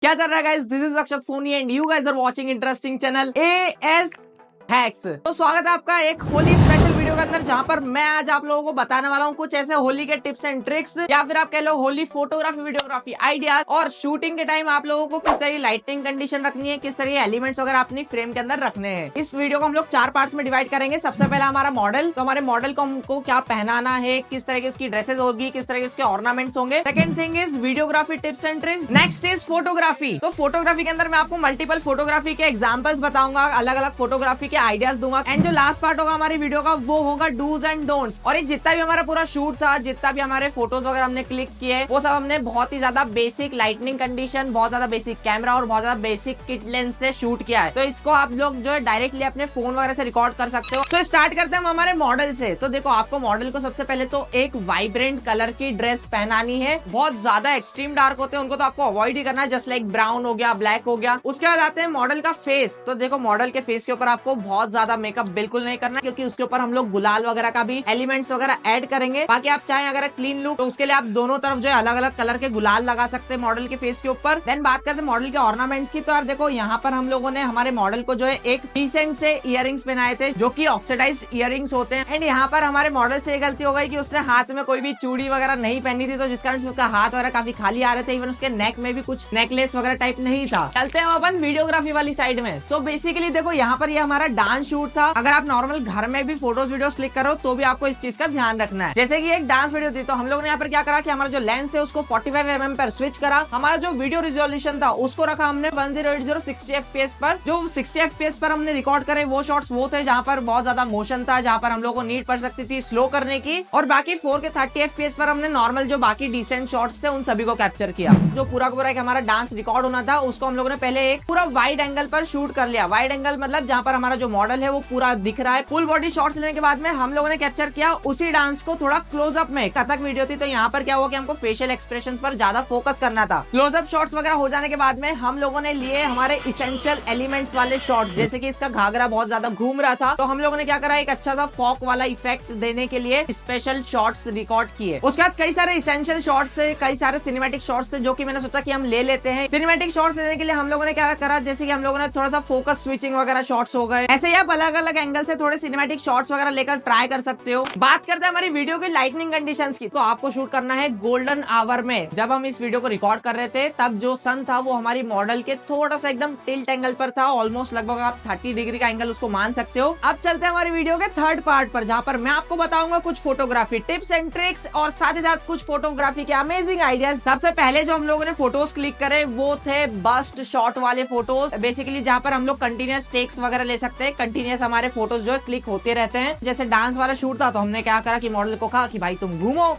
क्या चल रहा है guys, this is Akshat Soni and you guys are watching interesting channel AS hacks. तो स्वागत है आपका एक होली स्पेशल वीडियो के अंदर, जहां पर मैं आज आप लोगों को बताने वाला हूं कुछ ऐसे होली के टिप्स एंड ट्रिक्स या फिर आप कह लो होली फोटोग्राफी वीडियोग्राफी आइडियाज, और शूटिंग के टाइम आप लोगों को किस तरह की लाइटिंग कंडीशन रखनी है, किस तरह के एलिमेंट्स वगैरह अपनी फ्रेम के अंदर रखने हैं। इस वीडियो को हम लोग 4 पार्ट्स में डिवाइड करेंगे। सबसे पहला हमारा मॉडल, तो हमारे मॉडल को हमको क्या पहनाना है, किस तरह की उसकी ड्रेसेस होगी, किस तरह के उसके ऑर्नामेंट्स होंगे। Second thing is videography tips and tricks. Next is photography. तो फोटोग्राफी के अंदर मैं आपको मल्टीपल फोटोग्राफी के एग्जांपल्स बताऊंगा, अलग अलग फोटोग्राफी के आइडियाज दूंगा। एंड जो लास्ट पार्ट होगा हमारी वीडियो का वो होगा डूज एंड डोंट्स। और ये जितना भी हमारा पूरा शूट था, जितना भी हमारे फोटोज वगैरह हमने क्लिक किए, वो सब हमने बहुत ही ज्यादा बेसिक लाइटनिंग कंडीशन, बहुत ज्यादा बेसिक कैमरा और बहुत ज्यादा बेसिक किट लेंस से शूट किया है। तो इसको आप लोग जो है डायरेक्टली अपने फोन वगैरह से रिकॉर्ड कर सकते हो। तो स्टार्ट करते हैं हम हमारे मॉडल से। तो देखो, आपको मॉडल को सबसे पहले तो एक वाइब्रेंट कलर की ड्रेस पहनानी है। बहुत ज्यादा एक्सट्रीम डार्क होते हैं, उनको तो आपको अवॉइड ही करना है, जस्ट लाइक ब्राउन हो गया, ब्लैक हो गया। उसके बाद आते हैं मॉडल का फेस। तो देखो, मॉडल के फेस के ऊपर आपको बहुत ज्यादा मेकअप बिल्कुल नहीं करना, क्योंकि उसके ऊपर हम लोग गुलाल वगैरह का भी एलिमेंट्स वगैरह ऐड करेंगे। बाकी आप चाहें अगर क्लीन लुक, तो उसके लिए आप दोनों तरफ जो है अलग अलग कलर के गुलाल लगा सकते हैं मॉडल के फेस के ऊपर। देन बात करते हैं मॉडल के ऑर्नामेंट्स की। तो यार देखो, यहाँ पर हम लोगों ने हमारे मॉडल को जो है एक डिसेंट से इयररिंग्स पहनाए थे, जो कि ऑक्सीडाइज्ड इयररिंग्स होते हैं। एंड यहाँ पर हमारे मॉडल से गलती हो गई कि उसने हाथ में कोई भी चूड़ी वगैरह नहीं पहनी थी, तो जिस कारण से उसका हाथ वगैरह काफी खाली आ रहे थे। इवन उसके नेक में भी कुछ नेकलेस वगैरह टाइप नहीं था। चलते हैं अपन वीडियोग्राफी वाली साइड में। सो बेसिकली देखो, यहाँ पर ये हमारा डांस शूट था। अगर आप नॉर्मल घर में भी फोटोज वीडियोस क्लिक करो तो भी आपको इस चीज का ध्यान रखना है। जैसे कि एक डांस वीडियो थी, तो हम लोग ने यहाँ पर क्या करा कि हमारा जो लेंस है उसको 45 mm पर स्विच करा। हमारा जो वीडियो रिजोल्यूशन था उसको रखा हमने 1080 60 fps पर। जो 60 fps पर हमने रिकॉर्ड करे वो शॉट्स वो थे जहाँ पर बहुत ज्यादा मोशन था, जहाँ पर हम लोग को नीड पड़ सकती थी स्लो करने की। और बाकी 4 के 30 fps पर हमने नॉर्मल जो बाकी डिसेंट शॉट्स थे उन सभी को कैप्चर किया। जो पूरा का पूरा एक हमारा डांस रिकॉर्ड होना था, उसको हम लोगों ने पहले एक पूरा वाइड एंगल पर शूट कर लिया। वाइड एंगल मतलब जहाँ पर हमारा जो मॉडल है वो पूरा दिख रहा है। फुल बॉडी शॉट्स लेने के बाद में हम लोगों ने कैप्चर किया उसी डांस को थोड़ा क्लोजअप में। कथक वीडियो थी, तो यहाँ पर क्या हुआ कि हमको फेशियल एक्सप्रेशंस पर ज्यादा फोकस करना था। क्लोजअप शॉट्स वगैरह हो जाने के बाद में हम लोगों ने लिए हमारे इसेंशियल एलिमेंट्स वाले शॉट्स। जैसे कि इसका घाघरा बहुत ज्यादा घूम रहा था, तो हम लोगों ने क्या करा, एक अच्छा सा फॉक वाला इफेक्ट देने के लिए स्पेशल शॉट्स रिकॉर्ड किए। उसके बाद कई सारे इसेंशियल शॉट्स थे, कई सारे सिनेमैटिक शॉट्स थे, जो कि मैंने सोचा कि हम ले लेते हैं। सिनेमैटिक शॉट्स लेने के लिए हम लोगों ने क्या करा, जैसे कि हम लोगों ने थोड़ा सा फोकस स्विचिंग वगैरह शॉट्स हो गए। ऐसे ही आप अलग अलग एंगल से थोड़े सिनेमैटिक शॉट्स वगैरह लेकर ट्राई कर सकते हो। बात करते हैं हमारी वीडियो की लाइटनिंग कंडीशंस की। तो आपको शूट करना है गोल्डन आवर में। जब हम इस वीडियो को रिकॉर्ड कर रहे थे, तब जो सन था वो हमारी मॉडल के थोड़ा सा एकदम टिल्ट एंगल पर था। ऑलमोस्ट लगभग आप 30 डिग्री का एंगल उसको मान सकते हो। अब चलते हैं हमारी वीडियो के थर्ड पार्ट पर, जहाँ पर मैं आपको बताऊंगा कुछ फोटोग्राफी टिप्स एंड ट्रिक्स और साथ ही साथ कुछ फोटोग्राफी के अमेजिंग आइडियाज। सबसे पहले जो हम लोगों ने फोटोज क्लिक करे वो थे बस्ट शॉट वाले फोटोज। बेसिकली जहाँ पर हम लोग कंटिन्यूस टेक्स वगैरह ले सकते हैं, कंटिन्यूस हमारे फोटोज जो है क्लिक होते रहते हैं। जैसे डांस वाला शूट था, तो हमने क्या करा कि मॉडल को कहा कि भाई तुम घूमो।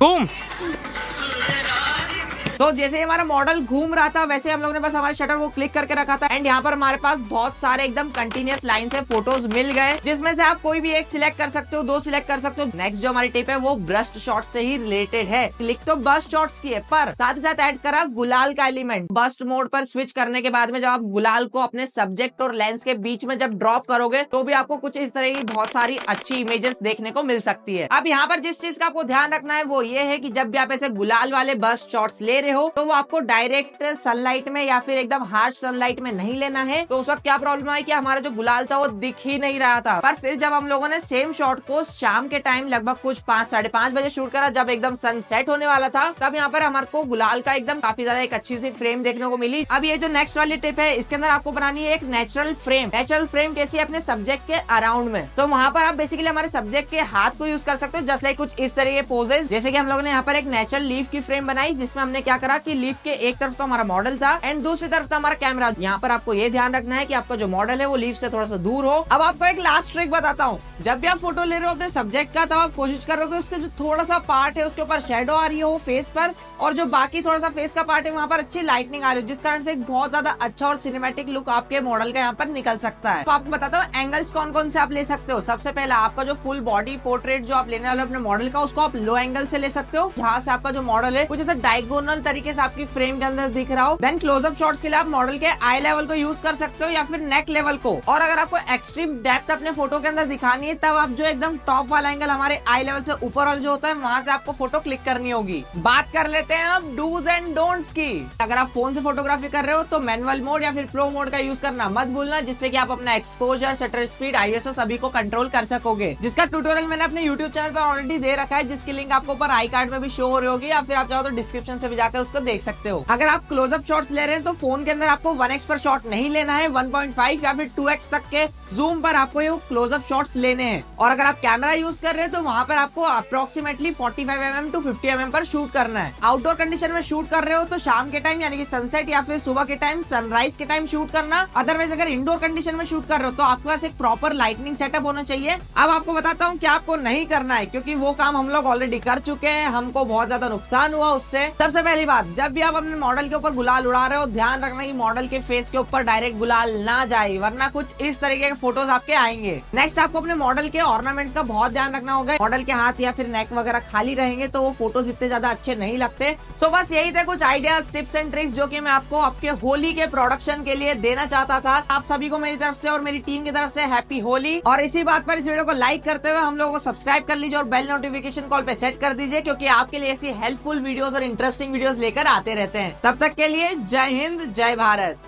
तो जैसे हमारा मॉडल घूम रहा था, वैसे हम लोग ने बस हमारे शटर को क्लिक करके रखा था। एंड यहाँ पर हमारे पास बहुत सारे एकदम कंटिन्यूस लाइन से फोटोज मिल गए, जिसमें से आप कोई भी एक सिलेक्ट कर सकते हो, 2 सिलेक्ट कर सकते हो। नेक्स्ट जो हमारी टिप है वो ब्रस्ट शॉट से ही रिलेटेड है। क्लिक तो बस्ट शॉट्स की है, पर साथ ही साथ ऐड करा गुलाल का एलिमेंट। बस्ट मोड पर स्विच करने के बाद में जब आप गुलाल को अपने सब्जेक्ट और लेंस के बीच में जब ड्रॉप करोगे, तो भी आपको कुछ इस तरह की बहुत सारी अच्छी इमेजेस देखने को मिल सकती है। अब यहाँ पर जिस चीज का आपको ध्यान रखना है वो ये है कि जब भी आप ऐसे गुलाल वाले बस्ट शॉट्स ले रहे हो, तो वो आपको डायरेक्ट सनलाइट में या फिर एकदम हार्श सनलाइट में नहीं लेना है। तो उस वक्त क्या प्रॉब्लम है कि हमारा जो गुलाल था वो दिख ही नहीं रहा था। पर फिर जब हम लोगों ने सेम शॉट को शाम के टाइम लगभग कुछ 5 साढ़े 5 बजे शूट करा, जब एकदम सन सेट होने वाला था, तब यहाँ पर हमारे को गुलाल का एकदम काफी ज्यादा एक अच्छी सी फ्रेम देखने को मिली। अब ये जो नेक्स्ट वाली टिप है, इसके अंदर आपको बनानी है एक नेचुरल फ्रेम। नेचुरल फ्रेम कैसी है, अपने सब्जेक्ट के अराउंड में। तो वहाँ पर आप बेसिकली हमारे सब्जेक्ट के हाथ को यूज कर सकते हो, जस्ट लाइक कुछ इस तरह के पोजेस। जैसे कि हम लोगों ने यहाँ पर एक नेचुरल लीफ की फ्रेम बनाई, जिसमें हमने क्या करा कि लीफ के एक तरफ तो हमारा मॉडल था एंड दूसरी तरफ था हमारा कैमरा। यहाँ पर आपको ये ध्यान रखना है कि आपका जो मॉडल है वो लीफ से थोड़ा सा दूर हो। अब आपको एक लास्ट ट्रिक बताता हूँ। जब भी आप फोटो ले रहे हो अपने सब्जेक्ट का, तब आप कोशिश कर रहे हो कि उसके जो थोड़ा सा पार्ट है उसके ऊपर शेडो आ रही हो फेस पर, और जो बाकी थोड़ा सा फेस का पार्ट है वहाँ पर अच्छी लाइटनिंग आ रही है, जिस कारण से एक बहुत ज्यादा अच्छा और सिनेमैटिक लुक आपके मॉडल का यहाँ पर निकल सकता है। तो आपको बताता हूँ एंगल्स कौन कौन से आप ले सकते हो। सबसे पहला, आपका जो फुल बॉडी पोर्ट्रेट जो आप लेने वाले अपने मॉडल का, उसको आप लो एंगल से ले सकते हो, जहाँ से आपका जो मॉडल है कुछ ऐसा डायगोनल तरीके से आपकी फ्रेम के अंदर दिख रहा हो। देन क्लोजअप शॉट्स के लिए आप मॉडल के आई लेवल को यूज कर सकते हो या फिर नेक लेवल को। और अगर आपको एक्सट्रीम डेप्थ अपने फोटो के अंदर दिखानी है तब आप जो एकदम टॉप वाला एंगल हमारे आई लेवल से ऊपर वाला जो होता है वहां से आपको फोटो क्लिक करनी होगी। बात कर लेते हैं अब डूज एंड डोंट्स की। अगर आप फोन से फोटोग्राफी कर रहे हो तो मैनुअल मोड या फिर प्रो मोड का यूज करना मत भूलना, जिससे कि आप अपना एक्सपोजर, शटर स्पीड, आईएसओ सभी को कंट्रोल कर सकोगे, जिसका ट्यूटोरियल मैंने अपने यूट्यूब चैनल पर ऑलरेडी दे रखा है, जिसकी लिंक आपको ऊपर आई कार्ड में भी शो हो रही होगी या फिर आप चाहो तो डिस्क्रिप्शन से भी जाकर उसको देख सकते हो। अगर आप क्लोजअप शॉट्स ले रहे हैं तो फोन के अंदर आपको 1x पर शॉट नहीं लेना है, 1.5 या फिर 2x तक के जूम पर आपको ये क्लोजअप शॉट्स लेने हैं। और अगर आप कैमरा यूज कर रहे हैं तो वहां पर आपको अप्रोक्सीमेटली 45mm टू 50mm पर शूट करना है। आउटडोर कंडीशन में शूट कर रहे हो तो शाम के टाइम यानी कि सनसेट या फिर सुबह के टाइम, सनराइज के टाइम शूट करना। अदरवाइज अगर इंडोर कंडीशन में शूट कर रहे हो तो आपके पास एक प्रॉपर लाइटनिंग सेटअप होना चाहिए। अब आपको बताता हूँ क्या आपको नहीं करना है, क्योंकि वो काम हम लोग ऑलरेडी कर चुके हैं, हमको बहुत ज्यादा नुकसान हुआ उससे। सबसे पहली बात, जब भी आप अपने मॉडल के ऊपर गुलाल उड़ा रहे हो ध्यान रखना कि मॉडल के फेस के ऊपर डायरेक्ट गुलाल ना जाए, वरना कुछ इस तरीके के फोटोज आपके आएंगे। नेक्स्ट आपको अपने मॉडल के ऑर्नामेंट्स का बहुत ध्यान रखना होगा। मॉडल के हाथ या फिर नेक वगैरह खाली रहेंगे तो वो फोटोज इतने ज्यादा अच्छे नहीं लगते। सो बस यही थे कुछ आइडियाज, टिप्स एंड ट्रिक्स जो कि मैं आपको आपके होली के प्रोडक्शन के लिए देना चाहता था। आप सभी को मेरी तरफ से और मेरी टीम की तरफ से हैप्पी होली। और इसी बात पर इस वीडियो को लाइक करते हुए हम लोगों को सब्सक्राइब कर लीजिए और बेल नोटिफिकेशन कॉल पे सेट कर दीजिए, क्योंकि आपके लिए ऐसी हेल्पफुल वीडियोस और इंटरेस्टिंग वीडियोस लेकर आते रहते हैं। तब तक के लिए जय हिंद, जय भारत।